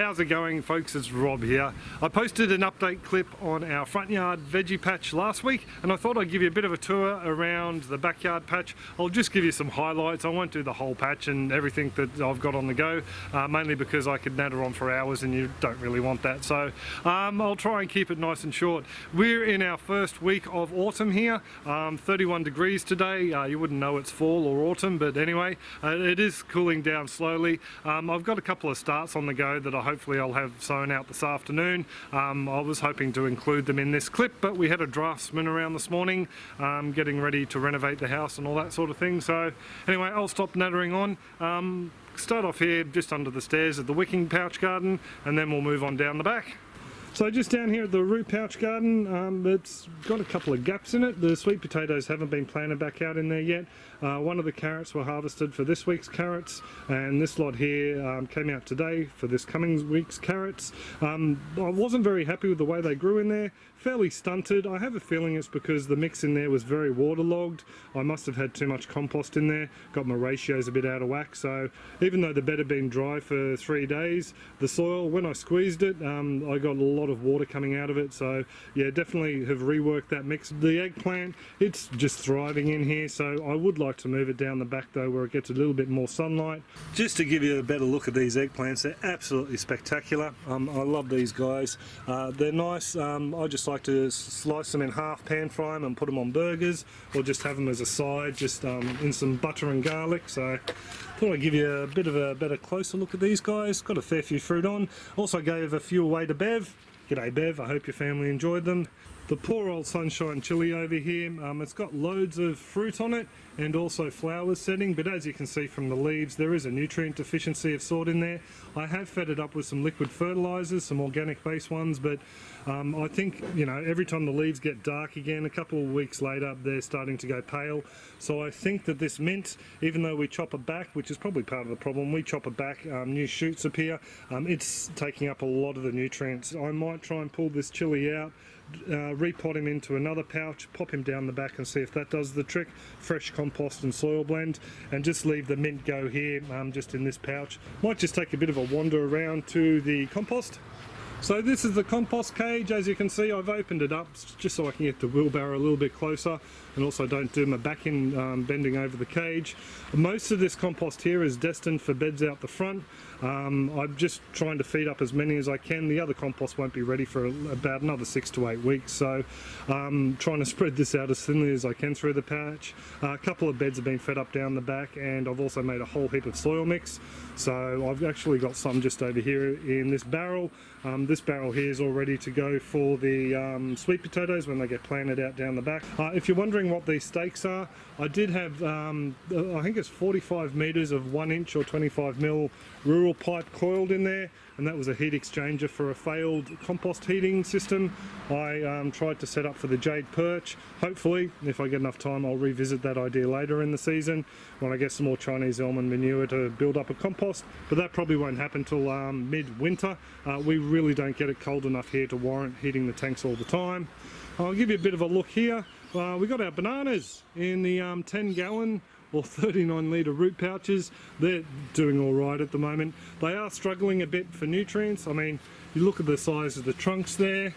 How's it going, folks? It's Rob here. I posted an update clip on our front yard veggie patch last week, and I thought I'd give you a bit of a tour around the backyard patch. I'll just give you some highlights. I won't do the whole patch and everything that I've got on the go, mainly because I could natter on for hours and you don't really want that. So I'll try and keep it nice and short. We're in our first week of autumn here, 31 degrees today. You wouldn't know it's fall or autumn, but anyway, it is cooling down slowly. I've got a couple of starts on the go that hopefully I'll have sown out this afternoon. I was hoping to include them in this clip, but we had a draftsman around this morning getting ready to renovate the house and all that sort of thing. So anyway, I'll stop nattering on. Start off here just under the stairs at the wicking pouch garden, and then we'll move on down the back. So just down here at the root pouch garden, it's got a couple of gaps in it. The sweet potatoes haven't been planted back out in there yet. One of the carrots were harvested for this week's carrots, and this lot here came out today for this coming week's carrots. I wasn't very happy with the way they grew in there. Fairly stunted. I have a feeling it's because the mix in there was very waterlogged. I must have had too much compost in there, got my ratios a bit out of whack. So even though the bed had been dry for 3 days, the soil, when I squeezed it, I got a lot of water coming out of it. So yeah, definitely have reworked that mix. The eggplant, it's just thriving in here, so I would like to move it down the back though, where it gets a little bit more sunlight. Just to give you a better look at these eggplants, they're absolutely spectacular. I love these guys. They're nice. I just like to slice them in half, pan fry them and put them on burgers, or just have them as a side, just in some butter and garlic. So thought I'd give you a bit of a better closer look at these guys. Got a fair few fruit on. Also gave a few away to Bev. G'day Bev, I hope your family enjoyed them. The poor old sunshine chili over here, it's got loads of fruit on it and also flowers setting, but as you can see from the leaves, there is a nutrient deficiency of sort in there. I have fed it up with some liquid fertilizers, some organic based ones, but I think, you know, every time the leaves get dark again, a couple of weeks later, they're starting to go pale. So I think that this mint, even though we chop it back, which is probably part of the problem, we chop it back, new shoots appear, it's taking up a lot of the nutrients. I might try and pull this chili out, repot him into another pouch, pop him down the back and see if that does the trick. Fresh compost and soil blend, and just leave the mint go here, just in this pouch. Might just take a bit of a wander around to the compost. So this is the compost cage. As you can see, I've opened it up just so I can get the wheelbarrow a little bit closer and also don't do my back in bending over the cage. Most of this compost here is destined for beds out the front. I'm just trying to feed up as many as I can. The other compost won't be ready for about another 6 to 8 weeks, so trying to spread this out as thinly as I can through the patch. A couple of beds have been fed up down the back, and I've also made a whole heap of soil mix. So I've actually got some just over here in this barrel. This barrel here is all ready to go for the sweet potatoes when they get planted out down the back. If you're wondering what these stakes are, I did have, I think it's 45 metres of 1 inch or 25 mil rural pipe coiled in there, and that was a heat exchanger for a failed compost heating system. I tried to set up for the jade perch. Hopefully, if I get enough time, I'll revisit that idea later in the season when I get some more Chinese almond manure to build up a compost, but that probably won't happen till mid-winter. We really don't get it cold enough here to warrant heating the tanks all the time. I'll give you a bit of a look here. We got our bananas in the 10 gallon or 39 litre root pouches. They're doing all right at the moment. They are struggling a bit for nutrients. I mean, you look at the size of the trunks there,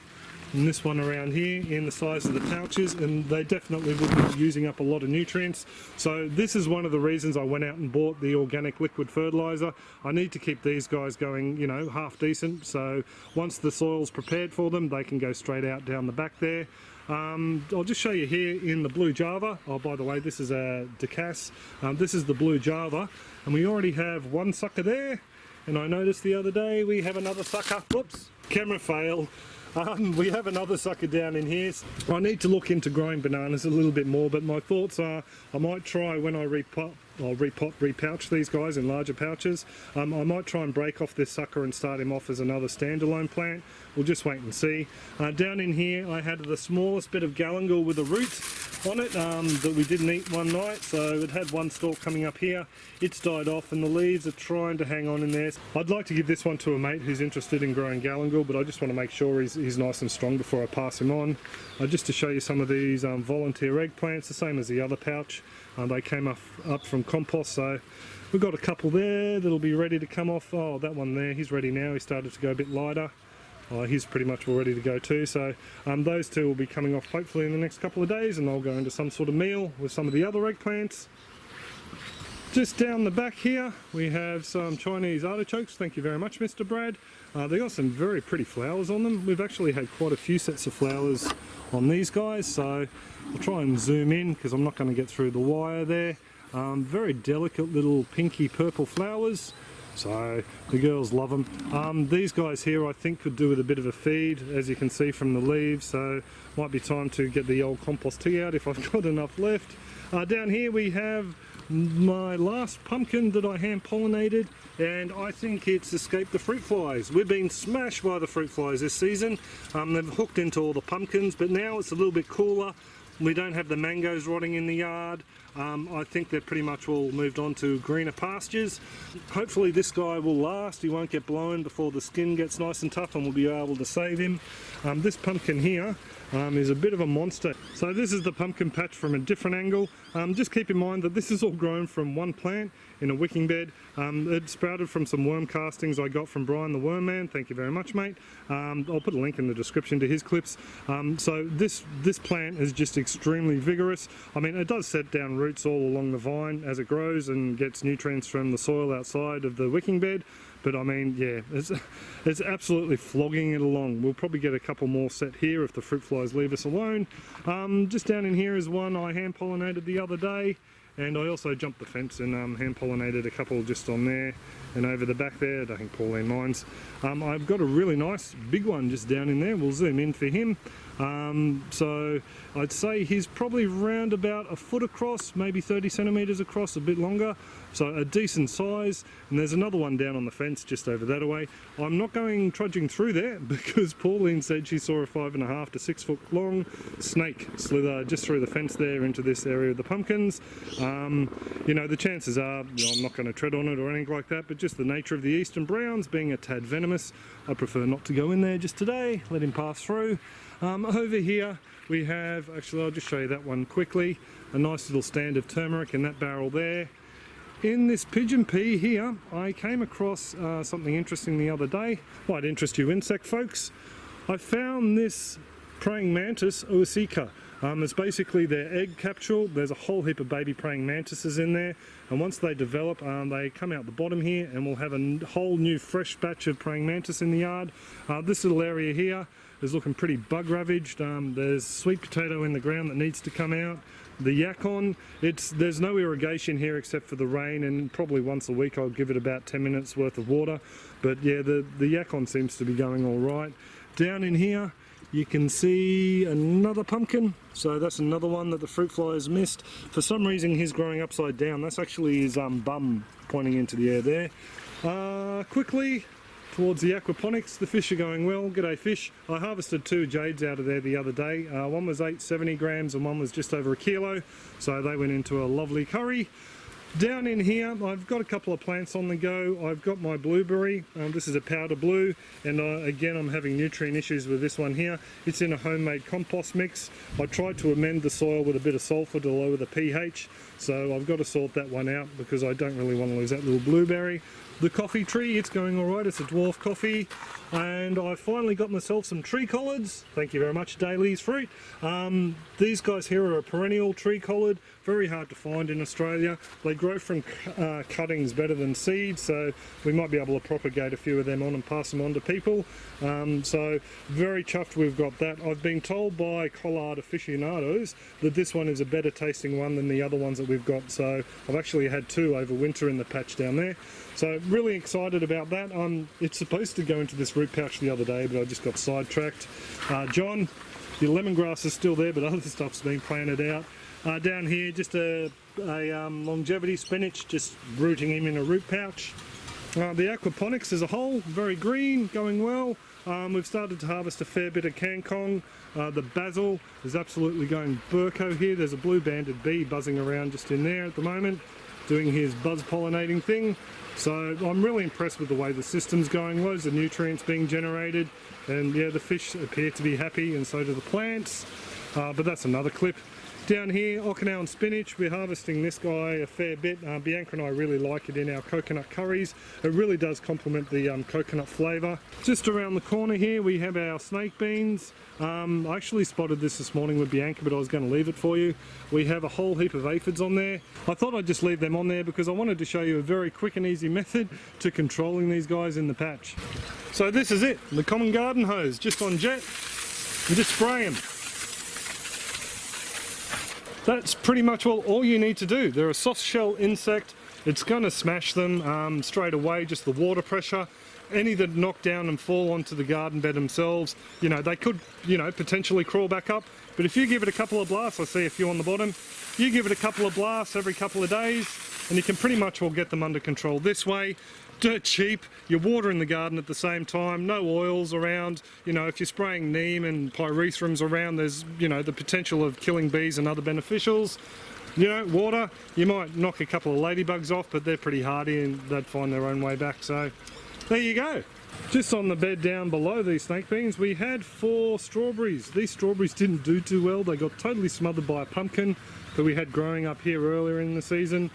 and this one around here in the size of the pouches, and they definitely would be using up a lot of nutrients. So this is one of the reasons I went out and bought the organic liquid fertilizer. I need to keep these guys going, you know, half decent, so once the soil's prepared for them, they can go straight out down the back there. I'll just show you here in the blue Java. Oh, by the way, this is a Decas. This is the blue Java, and we already have one sucker there, and I noticed the other day we have another sucker. Whoops, camera fail. We have another sucker down in here. I need to look into growing bananas a little bit more, but my thoughts are I might try, when I repouch these guys in larger pouches, I might try and break off this sucker and start him off as another standalone plant. We'll just wait and see. Down in here I had the smallest bit of galangal with a root on it that we didn't eat one night, so it had one stalk coming up here. It's died off and the leaves are trying to hang on in there. I'd like to give this one to a mate who's interested in growing galangal, but I just want to make sure he's nice and strong before I pass him on. Just to show you some of these volunteer eggplants, the same as the other pouch. They came up from Compost, so we've got a couple there that'll be ready to come off. Oh, that one there, he's ready now. He started to go a bit lighter. He's pretty much all ready to go too. So those two will be coming off hopefully in the next couple of days, and they'll go into some sort of meal with some of the other eggplants. Just down the back here we have some Chinese artichokes. Thank you very much, Mr. Brad. They got some very pretty flowers on them. We've actually had quite a few sets of flowers on these guys, so I'll try and zoom in because I'm not going to get through the wire there. Very delicate little pinky purple flowers, so the girls love them. These guys here I think could do with a bit of a feed, as you can see from the leaves, so might be time to get the old compost tea out if I've got enough left. Down here we have my last pumpkin that I hand pollinated, and I think it's escaped the fruit flies. We've been smashed by the fruit flies this season. They've hooked into all the pumpkins, but now it's a little bit cooler. We don't have the mangoes rotting in the yard. I think they're pretty much all moved on to greener pastures. Hopefully this guy will last. He won't get blown before the skin gets nice and tough, and we'll be able to save him. This pumpkin here is a bit of a monster. So this is the pumpkin patch from a different angle. Just keep in mind that this is all grown from one plant in a wicking bed. It sprouted from some worm castings I got from Brian the Worm Man. Thank you very much, mate. I'll put a link in the description to his clips. So this plant is just extremely vigorous. I mean, it does set down roots all along the vine as it grows and gets nutrients from the soil outside of the wicking bed. But I mean, yeah, it's absolutely flogging it along. We'll probably get a couple more set here if the fruit flies leave us alone. Just down in here is one I hand pollinated the other day, and I also jumped the fence and hand pollinated a couple just on there and over the back there. I don't think Pauline minds. I've got a really nice big one just down in there. We'll zoom in for him. So I'd say he's probably around about a foot across, maybe 30 centimeters across, a bit longer, so a decent size. And there's another one down on the fence just over that way. I'm not going trudging through there because Pauline said she saw a 5.5 to 6 foot long snake slither just through the fence there into this area of the pumpkins. You know, the chances are, you know, I'm not going to tread on it or anything like that, but just the nature of the eastern browns being a tad venomous, I prefer not to go in there just today, let him pass through. Over here we have, actually I'll just show you that one quickly, a nice little stand of turmeric in that barrel there. In this pigeon pea here I came across something interesting the other day. Might interest you insect folks. I found this praying mantis oocyca. It's basically their egg capsule. There's a whole heap of baby praying mantises in there, and once they develop they come out the bottom here, and we'll have a whole new fresh batch of praying mantis in the yard. This little area here is looking pretty bug ravaged. There's sweet potato in the ground that needs to come out. The yacon, there's no irrigation here except for the rain, and probably once a week I'll give it about 10 minutes worth of water. But yeah, the yacon seems to be going all right. Down in here you can see another pumpkin, so that's another one that the fruit fly has missed. For some reason he's growing upside down. That's actually his bum pointing into the air there. Quickly towards the aquaponics, the fish are going well. G'day fish. I harvested 2 jades out of there the other day. One was 870 grams and one was just over 1 kilo, so they went into a lovely curry. Down in here I've got a couple of plants on the go. I've got my blueberry, this is a powder blue, and again I'm having nutrient issues with this one here. It's in a homemade compost mix. I tried to amend the soil with a bit of sulphur to lower the pH, so I've got to sort that one out because I don't really want to lose that little blueberry. The coffee tree, it's going alright, it's a dwarf coffee. And I finally got myself some tree collards. Thank you very much, Daly's Fruit. These guys here are a perennial tree collard, very hard to find in Australia. They grow from cuttings better than seeds, so we might be able to propagate a few of them on and pass them on to people. So very chuffed we've got that. I've been told by collard aficionados that this one is a better tasting one than the other ones that we've got, so I've actually had 2 over winter in the patch down there. So really excited about that. It's supposed to go into this root pouch the other day, but I just got sidetracked. John, your lemongrass is still there, but other stuff's been planted out. Down here, just a longevity spinach, just rooting him in a root pouch. The aquaponics as a whole, very green, going well. We've started to harvest a fair bit of kangkong. The basil is absolutely going burko here. There's a blue banded bee buzzing around just in there at the moment, doing his buzz pollinating thing. So I'm really impressed with the way the system's going. Loads of nutrients being generated, and yeah, the fish appear to be happy, and so do the plants. But that's another clip. Down here, Okinawan spinach, we're harvesting this guy a fair bit. Bianca and I really like it in our coconut curries. It really does complement the coconut flavour. Just around the corner here we have our snake beans. I actually spotted this morning with Bianca, but I was going to leave it for you. We have a whole heap of aphids on there. I thought I'd just leave them on there because I wanted to show you a very quick and easy method to controlling these guys in the patch. So this is it, the common garden hose, just on jet, and just spray them. That's pretty much all you need to do. They're a soft shell insect. It's going to smash them straight away, just the water pressure. Any that knock down and fall onto the garden bed themselves, you know, they could, you know, potentially crawl back up. But if you give it a couple of blasts, I see a few on the bottom, you give it a couple of blasts every couple of days, and you can pretty much all get them under control this way. Dirt cheap, you're watering the garden at the same time, no oils around. You know, if you're spraying neem and pyrethrum around, there's, you know, the potential of killing bees and other beneficials. You know, water, you might knock a couple of ladybugs off, but they're pretty hardy and they'd find their own way back. So there you go. Just on the bed down below these snake beans, we had 4 strawberries. These strawberries didn't do too well. They got totally smothered by a pumpkin that we had growing up here earlier in the season.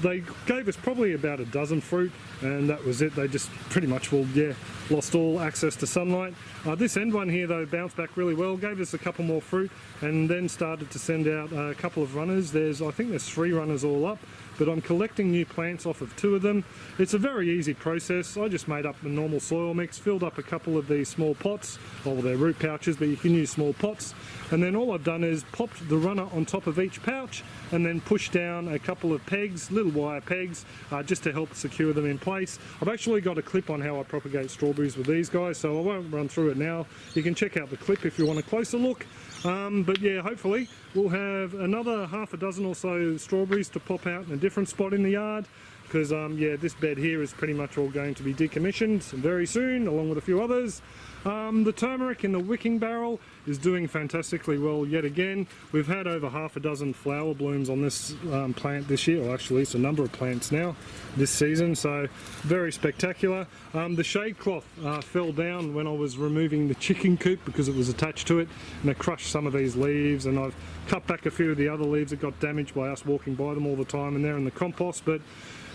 They gave us probably about a dozen fruit, and that was it. They just pretty much, well, yeah, lost all access to sunlight. This end one here though bounced back really well, gave us a couple more fruit, and then started to send out a couple of runners. I think there's 3 runners all up, but I'm collecting new plants off of 2 of them. It's a very easy process. I just made up the normal soil mix, filled up a couple of these small pots, well, they're root pouches, but you can use small pots, and then all I've done is popped the runner on top of each pouch and then pushed down a couple of pegs, little wire pegs, just to help secure them in place. I've actually got a clip on how I propagate strawberries with these guys, so I won't run through it now. You can check out the clip if you want a closer look. But yeah, hopefully we'll have another half a dozen or so strawberries to pop out in a different spot in the yard, because yeah, this bed here is pretty much all going to be decommissioned very soon, along with a few others. The turmeric in the wicking barrel is doing fantastically well yet again. We've had over half a dozen flower blooms on this plant this year, or actually it's a number of plants now this season, so very spectacular. The shade cloth fell down when I was removing the chicken coop because it was attached to it, and it crushed some of these leaves, and I've cut back a few of the other leaves that got damaged by us walking by them all the time, and they're in the compost. But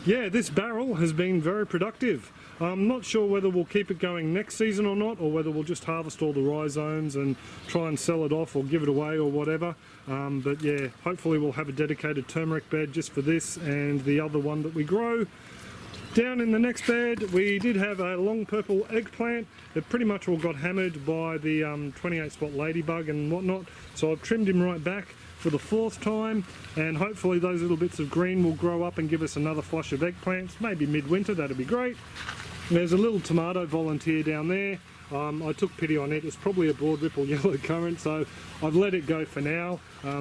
yeah, this barrel has been very productive. I'm not sure whether we'll keep it going next season or not, or whether we'll just harvest all the rhizomes and try and sell it off or give it away or whatever. But yeah, hopefully we'll have a dedicated turmeric bed just for this and the other one that we grow. Down in the next bed we did have a long purple eggplant. It pretty much all got hammered by the 28 spot ladybug and whatnot, so I've trimmed him right back for the 4th time, and hopefully those little bits of green will grow up and give us another flush of eggplants, maybe midwinter. That'd be great. There's a little tomato volunteer down there. I took pity on it. It's probably a broad ripple yellow currant, so I've let it go for now,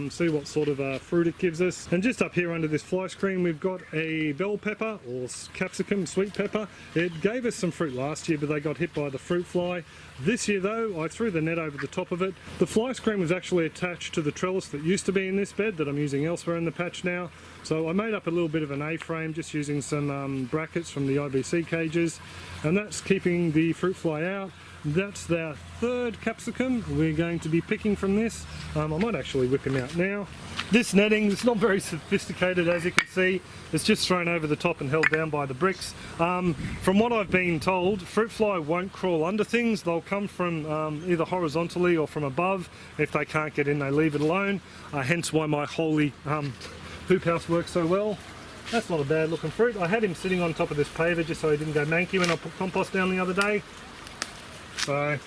see what sort of fruit it gives us. And just up here under this fly screen we've got a bell pepper, or capsicum, sweet pepper. It gave us some fruit last year, but they got hit by the fruit fly. This year though, I threw the net over the top of it. The fly screen was actually attached to the trellis that used to be in this bed that I'm using elsewhere in the patch now. So I made up a little bit of an A-frame just using some brackets from the IBC cages, and that's keeping the fruit fly out. That's our 3rd capsicum we're going to be picking from this. I might actually whip him out now. This netting is not very sophisticated, as you can see. It's just thrown over the top and held down by the bricks. From what I've been told, fruit fly won't crawl under things. They'll come from either horizontally or from above. If they can't get in, they leave it alone. Hence why my holy hoop house works so well. That's not a bad looking fruit. I had him sitting on top of this paver just so he didn't go manky when I put compost down the other day. So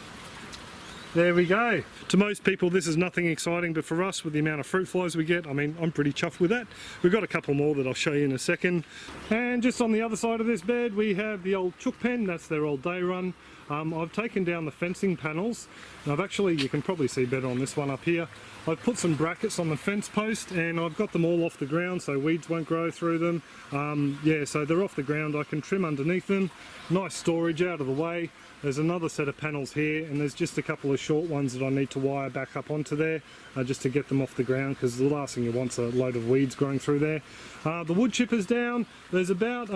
there we go. To most people this is nothing exciting, but for us, with the amount of fruit flies we get, I mean, I'm pretty chuffed with that. We've got a couple more that I'll show you in a second. And just on the other side of this bed we have the old chook pen. That's their old day run. I've taken down the fencing panels, and I've actually, you can probably see better on this one up here, I've put some brackets on the fence post, and I've got them all off the ground so weeds won't grow through them. Yeah, so they're off the ground, I can trim underneath them. Nice storage out of the way. There's another set of panels here, and there's just a couple of short ones that I need to wire back up onto there just to get them off the ground, because the last thing you want's a load of weeds growing through there. The wood chipper's down. There's about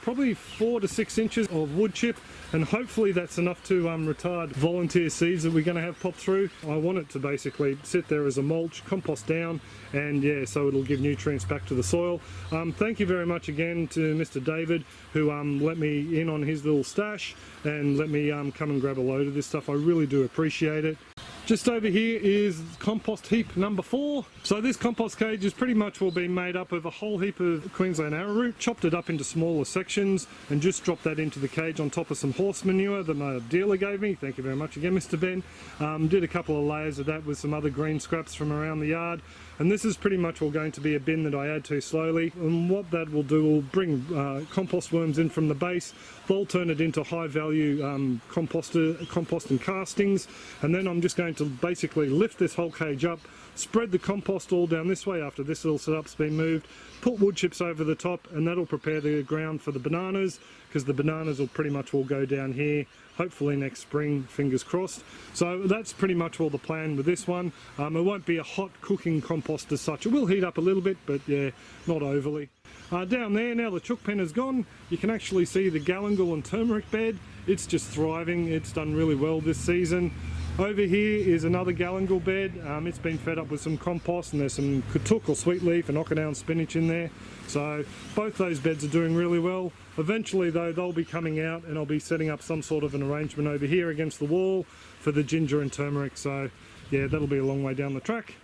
probably 4 to 6 inches of wood chip, and hopefully hopefully that's enough to retard volunteer seeds that we're going to have pop through. I want it to basically sit there as a mulch, compost down, and yeah, so it'll give nutrients back to the soil. Thank you very much again to Mr. David, who let me in on his little stash and let me come and grab a load of this stuff. I really do appreciate it. Just over here is compost heap number 4. So this compost cage is pretty much will be made up of a whole heap of Queensland arrowroot, chopped it up into smaller sections and just dropped that into the cage on top of some horse manure that my dealer gave me. Thank you very much again, Mr. Ben. Did a couple of layers of that with some other green scraps from around the yard. And this is pretty much all going to be a bin that I add to slowly. And what that will do will bring compost worms in from the base. They'll turn it into high value compost and castings. And then I'm just going to basically lift this whole cage up, spread the compost all down this way after this little setup's been moved, put wood chips over the top, and that'll prepare the ground for the bananas, because the bananas will pretty much all go down here, hopefully next spring, fingers crossed. So that's pretty much all the plan with this one. It won't be a hot cooking compost as such. It will heat up a little bit, but yeah, not overly. Down there, now the chook pen is gone, you can actually see the galangal and turmeric bed. It's just thriving, it's done really well this season. Over here is another galangal bed. It's been fed up with some compost, and there's some katuk or sweet leaf and okinawan spinach in there. So both those beds are doing really well. Eventually though, they'll be coming out and I'll be setting up some sort of an arrangement over here against the wall for the ginger and turmeric. So yeah, that'll be a long way down the track.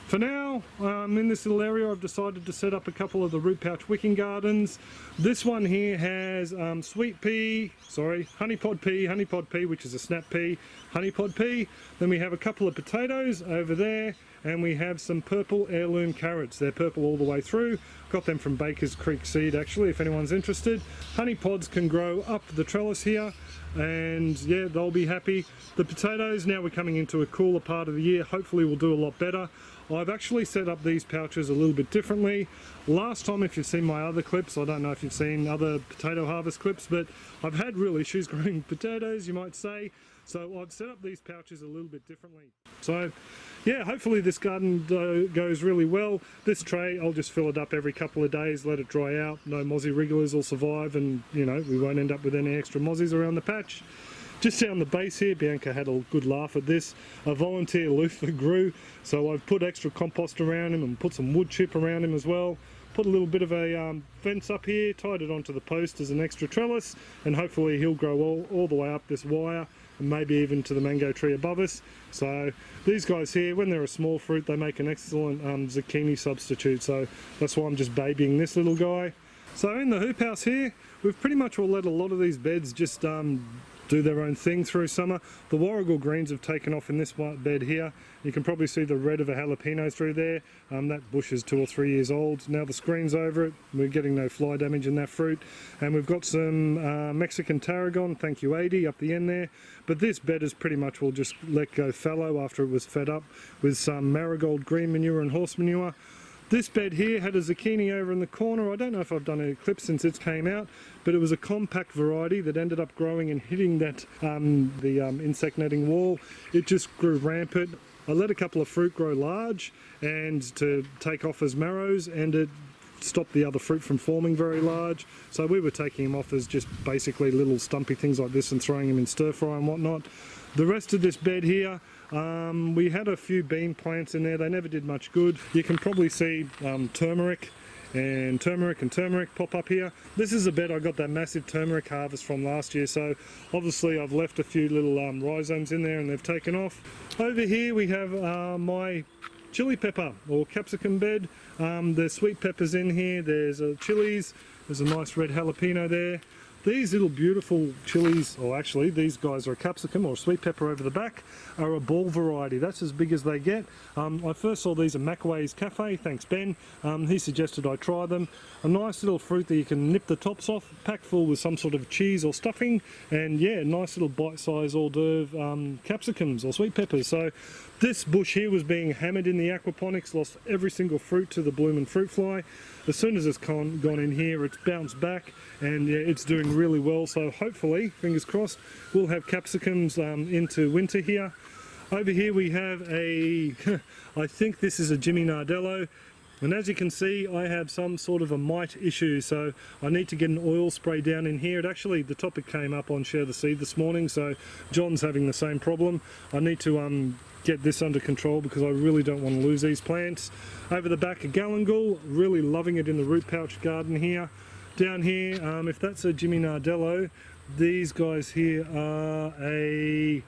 For now, in this little area, I've decided to set up a couple of the root pouch wicking gardens. This one here has honey pod pea, which is a snap pea, honey pod pea. Then we have a couple of potatoes over there, and we have some purple heirloom carrots. They're purple all the way through. Got them from Baker's Creek Seed, actually, if anyone's interested. Honey pods can grow up the trellis here, and yeah, they'll be happy. The potatoes, now we're coming into a cooler part of the year, hopefully we'll do a lot better. I've actually set up these pouches a little bit differently. Last time, if you've seen my other clips, I don't know if you've seen other potato harvest clips, but I've had real issues growing potatoes, you might say. So I've set up these pouches a little bit differently. So yeah, hopefully this garden goes really well. This tray, I'll just fill it up every couple of days, let it dry out. No mozzie wrigglers will survive, and you know, we won't end up with any extra mozzies around the patch. Just down the base here, Bianca had a good laugh at this. A volunteer loofah grew, so I've put extra compost around him and put some wood chip around him as well. Put a little bit of a fence up here, tied it onto the post as an extra trellis, and hopefully he'll grow all the way up this wire and maybe even to the mango tree above us. So these guys here, when they're a small fruit, they make an excellent zucchini substitute, so that's why I'm just babying this little guy. So in the hoop house here, we've pretty much all let a lot of these beds just do their own thing through summer. The warrigal greens have taken off in this white bed here. You can probably see the red of a jalapeno through there. That bush is 2 or 3 years old. Now the screen's over it. We're getting no fly damage in that fruit. And we've got some Mexican tarragon, thank you 80, up the end there. But this bed is pretty much, we'll just let go fallow after it was fed up with some marigold green manure and horse manure. This bed here had a zucchini over in the corner. I don't know if I've done a clip since it came out, but it was a compact variety that ended up growing and hitting that insect netting wall. It just grew rampant. I let a couple of fruit grow large and to take off as marrows, and it stopped the other fruit from forming very large. So we were taking them off as just basically little stumpy things like this and throwing them in stir fry and whatnot. The rest of this bed here, we had a few bean plants in there. They never did much good. You can probably see turmeric and turmeric pop up here. This is a bed I got that massive turmeric harvest from last year, so obviously I've left a few little rhizomes in there and they've taken off. Over here we have my chili pepper or capsicum bed. There's sweet peppers in here, there's chilies, there's a nice red jalapeno there. These little beautiful chilies, or actually these guys are a capsicum or a sweet pepper over the back, are a ball variety. That's as big as they get. I first saw these at Macaway's Cafe, thanks Ben. He suggested I try them. A nice little fruit that you can nip the tops off, packed full with some sort of cheese or stuffing, and yeah, nice little bite-sized hors d'oeuvre capsicums or sweet peppers. So this bush here was being hammered in the aquaponics, lost every single fruit to the blooming fruit fly. As soon as it's gone in here, it's bounced back, and yeah, it's doing really well. So hopefully, fingers crossed, we'll have capsicums into winter here. Over here we have a, I think this is a Jimmy Nardello. And as you can see, I have some sort of a mite issue, so I need to get an oil spray down in here. The topic came up on Share the Seed this morning, so John's having the same problem. I need to get this under control because I really don't want to lose these plants. Over the back, a galangal, really loving it in the root pouch garden here. Down here, if that's a Jimmy Nardello, these guys here are a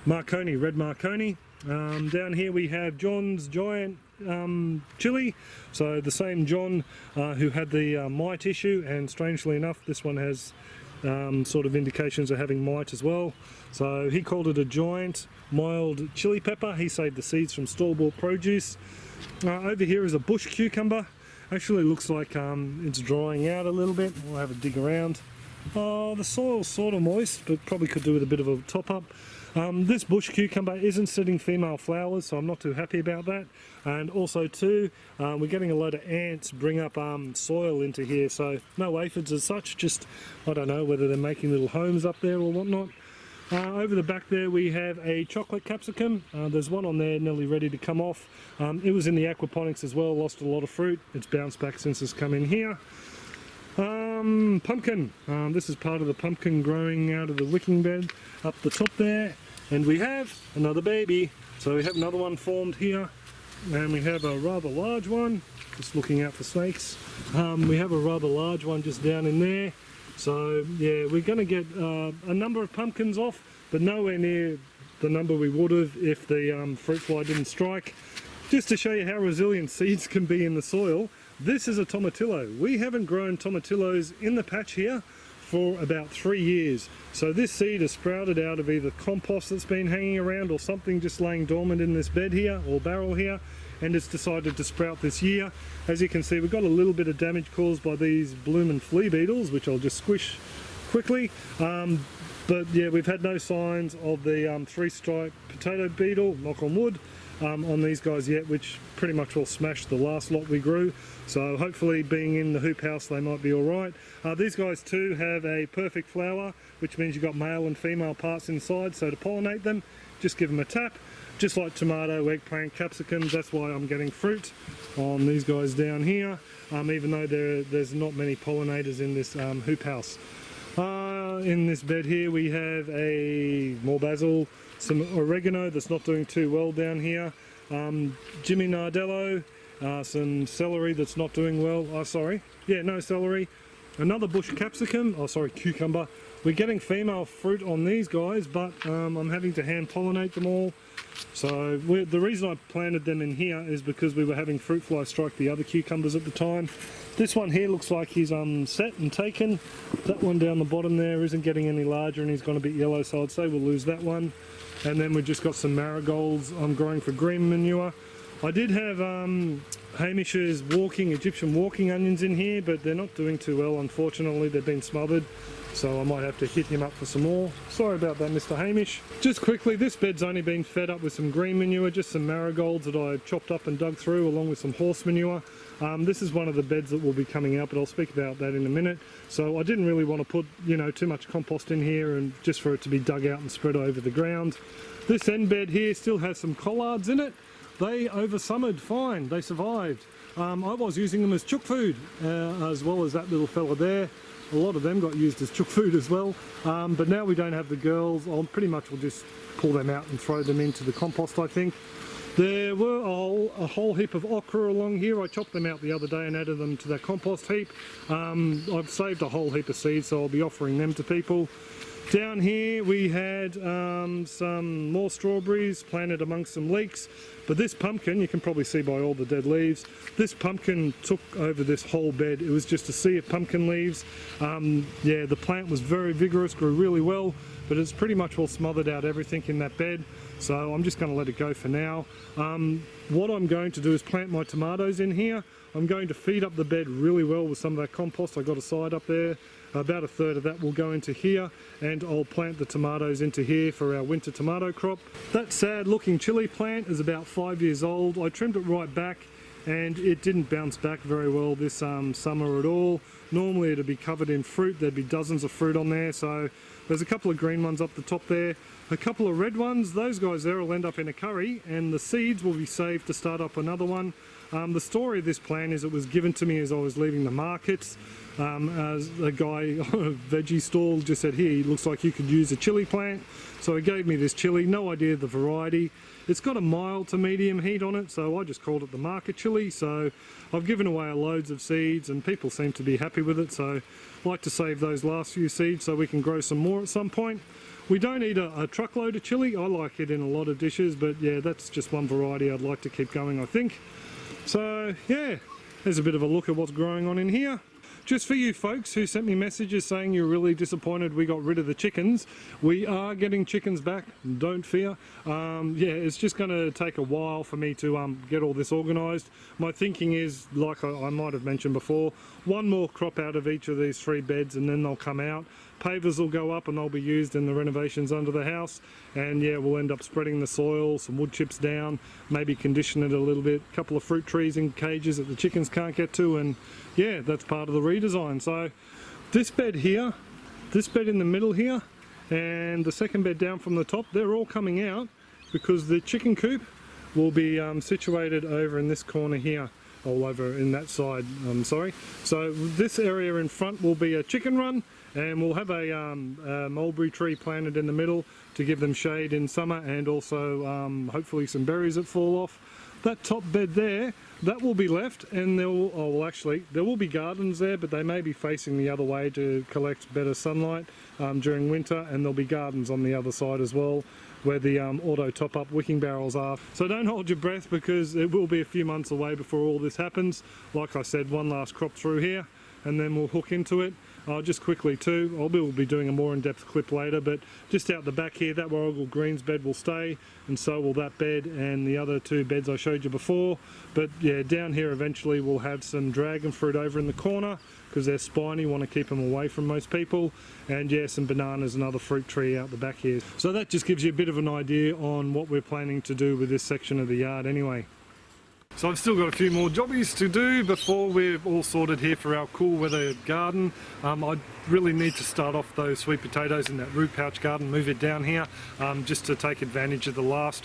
Marconi, red Marconi. Down here we have John's giant chili, so the same John who had the mite issue, and strangely enough this one has sort of indications of having mite as well. So he called it a giant mild chili pepper. He saved the seeds from store-bought produce. Over here is a bush cucumber. Actually looks like it's drying out a little bit. We'll have a dig around. The soil's sort of moist, but probably could do with a bit of a top-up. This bush cucumber isn't setting female flowers, so I'm not too happy about that. And also too, we're getting a load of ants bring up soil into here, so no aphids as such, just I don't know whether they're making little homes up there or whatnot. Over the back there we have a chocolate capsicum. There's one on there nearly ready to come off. It was in the aquaponics as well, lost a lot of fruit. It's bounced back since it's come in here. Pumpkin. This is part of the pumpkin growing out of the wicking bed up the top there. And we have another baby. So we have another one formed here. And we have a rather large one. Just looking out for snakes. We have a rather large one just down in there. So yeah, we're going to get a number of pumpkins off, but nowhere near the number we would have if the fruit fly didn't strike. Just to show you how resilient seeds can be in the soil, this is a tomatillo. We haven't grown tomatillos in the patch here for about 3 years. So this seed has sprouted out of either compost that's been hanging around or something just laying dormant in this bed here or barrel here, and it's decided to sprout this year. As you can see, we've got a little bit of damage caused by these bloomin' flea beetles, which I'll just squish quickly. But yeah, we've had no signs of the three-stripe potato beetle, knock on wood, on these guys yet, which pretty much will smash the last lot we grew. So hopefully, being in the hoop house, they might be all right. These guys too have a perfect flower, which means you've got male and female parts inside. So to pollinate them, just give them a tap. Just like tomato, eggplant, capsicums, that's why I'm getting fruit on these guys down here, even though there's not many pollinators in this hoop house. In this bed here we have more basil, some oregano that's not doing too well down here, Jimmy Nardello, some celery that's not doing well, no celery, another bush capsicum, cucumber. We're getting female fruit on these guys, but I'm having to hand pollinate them all. So the reason I planted them in here is because we were having fruit fly strike the other cucumbers at the time. This one here looks like he's set and taken. That one down the bottom there isn't getting any larger and he's gone a bit yellow, so I'd say we'll lose that one. And then we've just got some marigolds I'm growing for green manure. I did have Hamish's Egyptian walking onions in here, but they're not doing too well, unfortunately. They've been smothered, so I might have to hit him up for some more. Sorry about that, Mr. Hamish. Just quickly, this bed's only been fed up with some green manure, just some marigolds that I chopped up and dug through, along with some horse manure. This is one of the beds that will be coming out, but I'll speak about that in a minute. So I didn't really want to put, too much compost in here, and just for it to be dug out and spread over the ground. This end bed here still has some collards in it. They over-summered fine, they survived. I was using them as chook food, as well as that little fella there. A lot of them got used as chook food as well, but now we don't have the girls. I'll pretty much will just pull them out and throw them into the compost, I think. There were a whole heap of okra along here. I chopped them out the other day and added them to that compost heap. I've saved a whole heap of seeds, so I'll be offering them to people. Down here we had some more strawberries planted amongst some leeks, but this pumpkin, you can probably see by all the dead leaves, this pumpkin took over this whole bed. It was just a sea of pumpkin leaves. Yeah, the plant was very vigorous, grew really well, but it's pretty much all smothered out everything in that bed, so I'm just going to let it go for now. What I'm going to do is plant my tomatoes in here. I'm going to feed up the bed really well with some of that compost. I got a side up there. About a third of that will go into here, and I'll plant the tomatoes into here for our winter tomato crop. That sad looking chili plant is about 5 years old. I trimmed it right back and it didn't bounce back very well this summer at all. Normally it'd be covered in fruit, there'd be dozens of fruit on there, so There's a couple of green ones up the top there, a couple of red ones. Those guys there will end up in a curry, and the seeds will be saved to start up another one. The story of this plant is it was given to me as I was leaving the markets. As a guy on a veggie stall just said, here, looks like you could use a chili plant. So he gave me this chili, no idea the variety. It's got a mild to medium heat on it, so I just called it the market chili. So I've given away loads of seeds and people seem to be happy with it. So I like to save those last few seeds so we can grow some more at some point. We don't eat a truckload of chili. I like it in a lot of dishes, but yeah, that's just one variety I'd like to keep going, I think. So yeah, there's a bit of a look at what's growing on in here. Just for you folks who sent me messages saying you're really disappointed we got rid of the chickens, we are getting chickens back, don't fear. Yeah, it's just going to take a while for me to get all this organised. My thinking is, like I might have mentioned before, one more crop out of each of these 3 beds and then they'll come out. Pavers will go up and they'll be used in the renovations under the house, and yeah, we'll end up spreading the soil, some wood chips down, maybe condition it a little bit, a couple of fruit trees in cages that the chickens can't get to, and yeah, that's part of the redesign. So this bed here, this bed in the middle here, and the second bed down from the top, they're all coming out because the chicken coop will be situated over in this corner here, all over in that side, sorry. So this area in front will be a chicken run, and we'll have a mulberry tree planted in the middle to give them shade in summer, and also hopefully some berries that fall off. That top bed there, that will be left, and there will, oh well, actually there will be gardens there, but they may be facing the other way to collect better sunlight during winter, and there'll be gardens on the other side as well where the auto top-up wicking barrels are. So don't hold your breath because it will be a few months away before all this happens. Like I said, one last crop through here and then we'll hook into it. Just quickly too, we'll be doing a more in-depth clip later, but just out the back here, that Warrigal Greens bed will stay, and so will that bed and the other 2 beds I showed you before. But yeah, down here eventually we'll have some dragon fruit over in the corner because they're spiny, want to keep them away from most people, and yeah, some bananas and other fruit tree out the back here. So that just gives you a bit of an idea on what we're planning to do with this section of the yard anyway. So I've still got a few more jobbies to do before we're all sorted here for our cool weather garden. I really need to start off those sweet potatoes in that root pouch garden, move it down here just to take advantage of the last,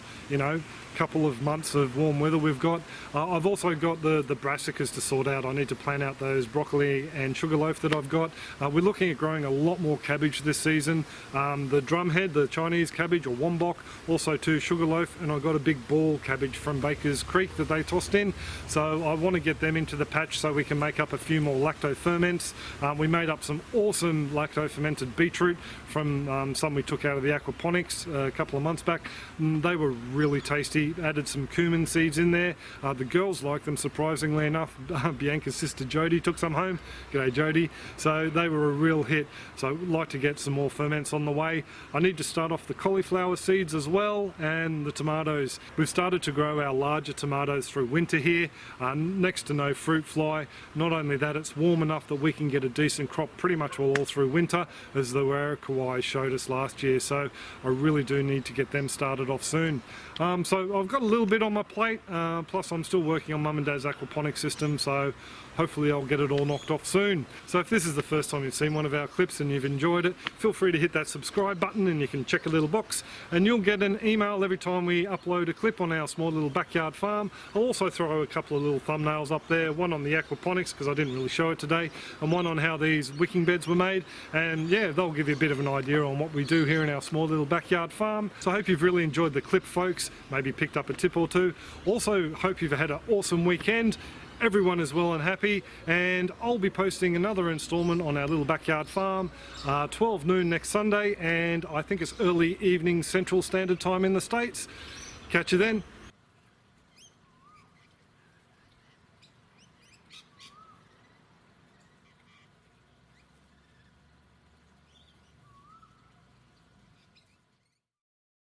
couple of months of warm weather we've got. I've also got the brassicas to sort out. I need to plant out those broccoli and sugarloaf that I've got. We're looking at growing a lot more cabbage this season. The drumhead, the Chinese cabbage or wombok, also 2 sugarloaf, and I've got a big ball cabbage from Baker's Creek that they tossed in. So I want to get them into the patch so we can make up a few more lacto ferments. We made up some awesome lacto fermented beetroot from some we took out of the Aquaponics a couple of months back. They were really tasty. Added some cumin seeds in there. The girls like them, surprisingly enough. Bianca's sister Jody took some home. G'day Jody. So they were a real hit. So I'd like to get some more ferments on the way. I need to start off the cauliflower seeds as well, and the tomatoes. We've started to grow our larger tomatoes through winter here. Next to no fruit fly. Not only that, it's warm enough that we can get a decent crop pretty much all through winter, as the Warrakawai showed us last year. So I really do need to get them started off soon. So I've got a little bit on my plate, plus I'm still working on Mum and Dad's aquaponics system, so hopefully I'll get it all knocked off soon. So if this is the first time you've seen one of our clips and you've enjoyed it, feel free to hit that subscribe button and you can check a little box and you'll get an email every time we upload a clip on our small little backyard farm. I'll also throw a couple of little thumbnails up there, one on the aquaponics because I didn't really show it today, and one on how these wicking beds were made, and yeah, they'll give you a bit of an idea on what we do here in our small little backyard farm. So I hope you've really enjoyed the clip, folks, maybe picked up a tip or 2. Also hope you've had an awesome weekend. Everyone is well and happy, and I'll be posting another installment on our little backyard farm 12 noon next Sunday, and I think it's early evening Central Standard Time in the States. Catch you then.